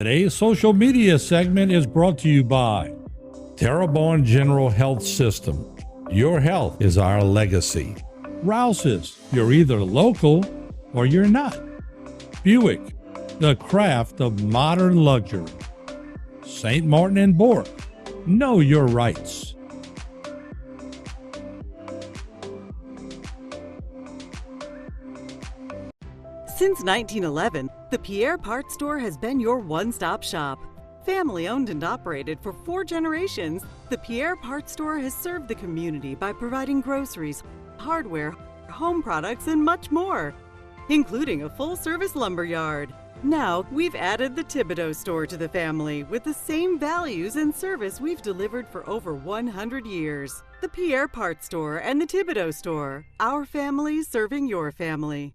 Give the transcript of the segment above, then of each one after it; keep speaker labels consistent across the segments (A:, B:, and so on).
A: Today's social media segment is brought to you by Terrebonne General Health System. Your health is our legacy. Rouse's, you're either local or you're not. Buick, the craft of modern luxury. St. Martin and Bork, know your rights.
B: Since 1911, the Pierre Parts Store has been your one-stop shop. Family owned and operated for 4 generations, the Pierre Parts Store has served the community by providing groceries, hardware, home products, and much more, including a full-service lumber yard. Now, we've added the Thibodaux store to the family with the same values and service we've delivered for over 100 years. The Pierre Parts Store and the Thibodaux store, our family serving your family.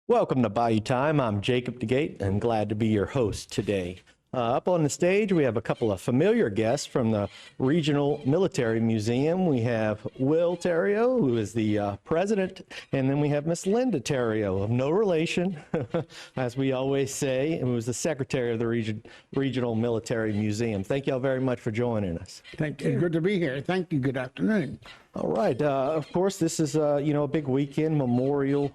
C: Welcome to Bayou Time. I'm Jacob DeGate and glad to be your host today. Up on the stage, we have a couple of familiar guests from the Regional Military Museum. We have Will Theriault, who is the president, and then we have Miss Linda Theriault, of no relation, as we always say, who is the secretary of the Regional Military Museum. Thank you all very much for joining us.
D: Thank you. Good to be here. Thank you. Good afternoon.
C: All right. Of course, this is a big weekend, Memorial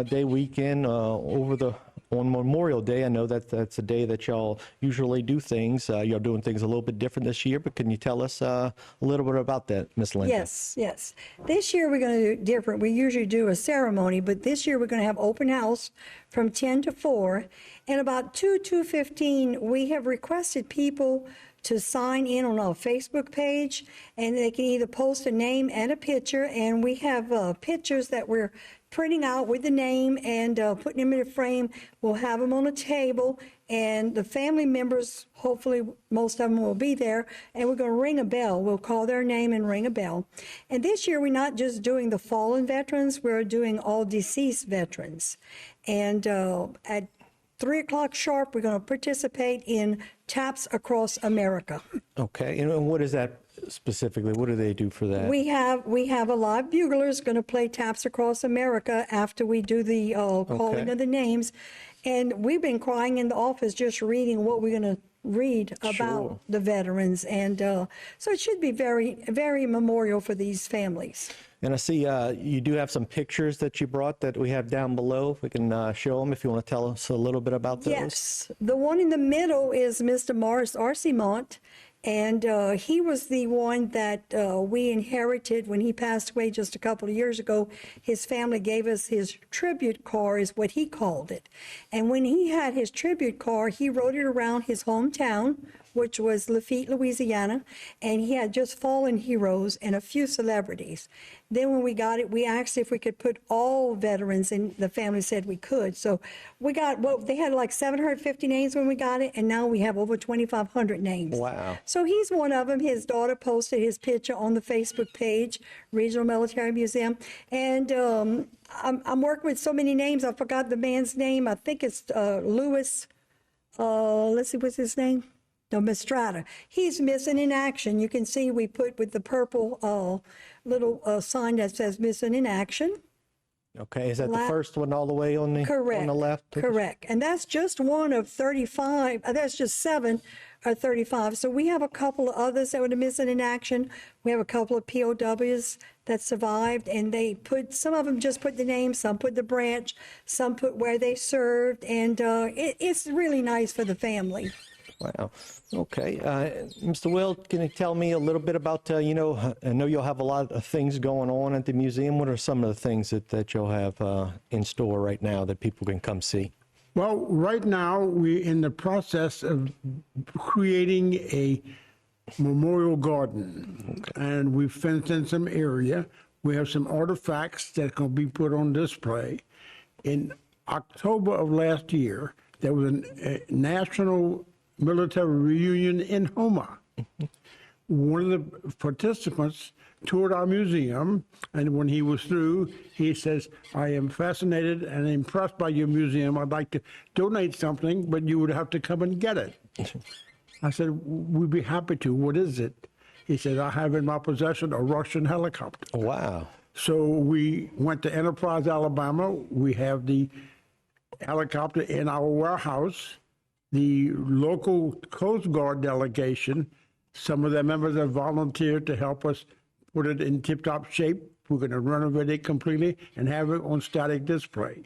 C: Day weekend on Memorial Day. I know that that's a day that y'all usually do things. Y'all doing things a little bit different this year, but can you tell us a little bit about that, Miss Linda?
E: Yes. This year we're going to do different. We usually do a ceremony, but this year we're going to have open house from 10 to 4. And about 2:15, we have requested people to sign in on our Facebook page, and they can either post a name and a picture, and we have pictures that we're printing out with the name and putting them in a frame. We'll have them on a table, and the family members, hopefully most of them will be there, and we're going to ring a bell. We'll call their name and ring a bell. And this year we're not just doing the fallen veterans, we're doing all deceased veterans. And at 3 o'clock sharp, we're going to participate in Taps Across America. Okay,
C: and what is that specifically? What do they do for that?
E: We have a live bugler's going to play Taps Across America after we do the calling of the names. And we've been crying in the office just reading what we're going to read about the veterans. And so it should be very, very memorial for these families.
C: And I see you do have some pictures that you brought that we have down below. We can show them if you want to tell us a little bit about those.
E: Yes. The one in the middle is Mr. Morris Arcimont. And he was the one that we inherited when he passed away just a couple of years ago. His family gave us his tribute car, is what he called it. And when he had his tribute car, he rode it around his hometown, which was Lafitte, Louisiana, and he had just fallen heroes and a few celebrities. Then when we got it, we asked if we could put all veterans, and the family said we could. So we got, they had like 750 names when we got it, and now we have over 2,500 names.
C: Wow.
E: So he's one of them. His daughter posted his picture on the Facebook page, Regional Military Museum. And I'm working with so many names, I forgot the man's name. I think it's Louis, let's see, what's his name? No, Mistrata. He's missing in action. You can see we put with the purple little sign that says missing in action.
C: Okay, is that the first one all the way on the, on the left?
E: Correct. And that's just one of 35. That's just 7 or 35. So we have a couple of others that were missing in action. We have a couple of POWs that survived, and they put, some of them just put the name, some put the branch, some put where they served, and it's really nice for the family.
C: Wow. Okay. Mr. Will, can you tell me a little bit about, I know you'll have a lot of things going on at the museum. What are some of the things that you'll have in store right now that people can come see?
D: Well, right now we're in the process of creating a memorial garden. Okay. And we've fenced in some area. We have some artifacts that can be put on display. In October of last year, there was a national military reunion in Houma. One of the participants toured our museum, and when he was through, he says, I am fascinated and impressed by your museum. I'd like to donate something, but you would have to come and get it. I said, we'd be happy to. What is it? He said, I have in my possession a Russian helicopter.
C: Wow.
D: So we went to Enterprise, Alabama. We have the helicopter in our warehouse. The local Coast Guard delegation, some of their members have volunteered to help us put it in tip-top shape. We're going to renovate it completely and have it on static display.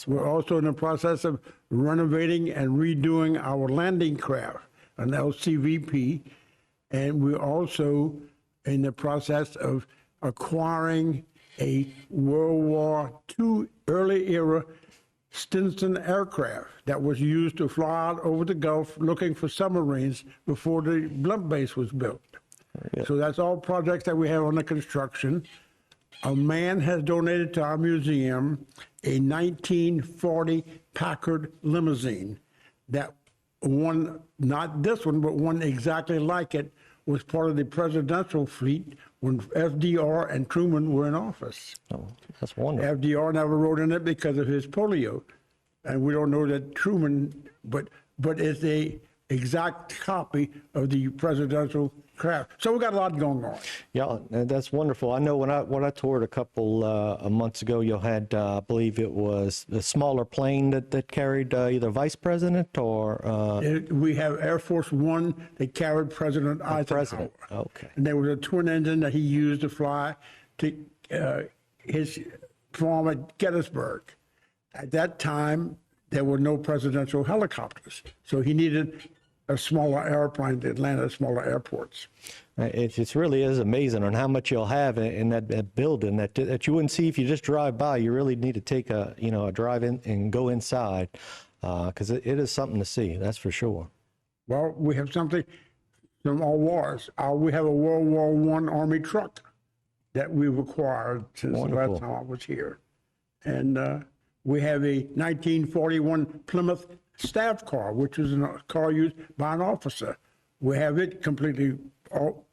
D: We're also in the process of renovating and redoing our landing craft, an LCVP, and we're also in the process of acquiring a World War II early era Stinson aircraft that was used to fly out over the Gulf looking for submarines before the blimp base was built. So that's all projects that we have under construction. A man has donated to our museum a 1940 Packard limousine that one, not this one, but one exactly like it, was part of the presidential fleet when FDR and Truman were in office.
C: Oh, that's wonderful.
D: FDR never rode in it because of his polio. And we don't know that Truman, but it's a exact copy of the presidential craft. So we got a lot going on.
C: Yeah, that's wonderful. I know when I toured a couple of months ago, you had, I believe it was a smaller plane that carried either vice president or...
D: We have Air Force One that carried President Eisenhower.
C: Okay.
D: And there was a twin engine that he used to fly to his farm at Gettysburg. At that time, there were no presidential helicopters, so he needed a smaller airplane to land at smaller airports.
C: It really is amazing on how much you'll have in that building that you wouldn't see if you just drive by. You really need to take a drive in and go inside because it is something to see. That's for sure.
D: Well, we have something from our wars. We have a World War I Army truck that we've acquired since the last time I was here, and we have a 1941 Plymouth staff car, which is a car used by an officer. We have it completely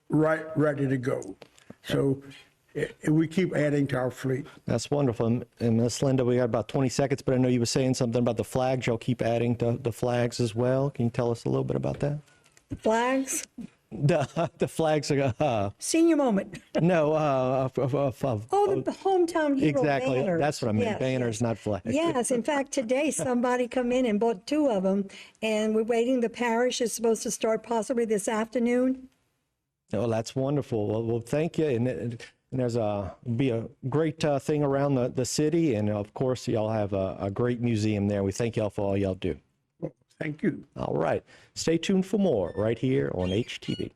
D: ready to go. So we keep adding to our fleet.
C: That's wonderful. And Ms. Linda, we got about 20 seconds, but I know you were saying something about the flags. Y'all keep adding to the flags as well. Can you tell us a little bit about that?
E: Flags?
C: The flags are...
E: Senior moment.
C: No.
E: The hometown hero
C: exactly.
E: banners.
C: That's what I meant.
E: Yes,
C: Banners,
E: yes.
C: not flags.
E: Yes. In fact, today somebody come in and bought 2 of them, and we're waiting. The parish is supposed to start possibly this afternoon.
C: Oh, that's wonderful. Well, thank you. And there's be a great thing around the city. And, of course, y'all have a great museum there. We thank y'all for all y'all do.
D: Well, thank you.
C: All right. Stay tuned for more right here on HTV.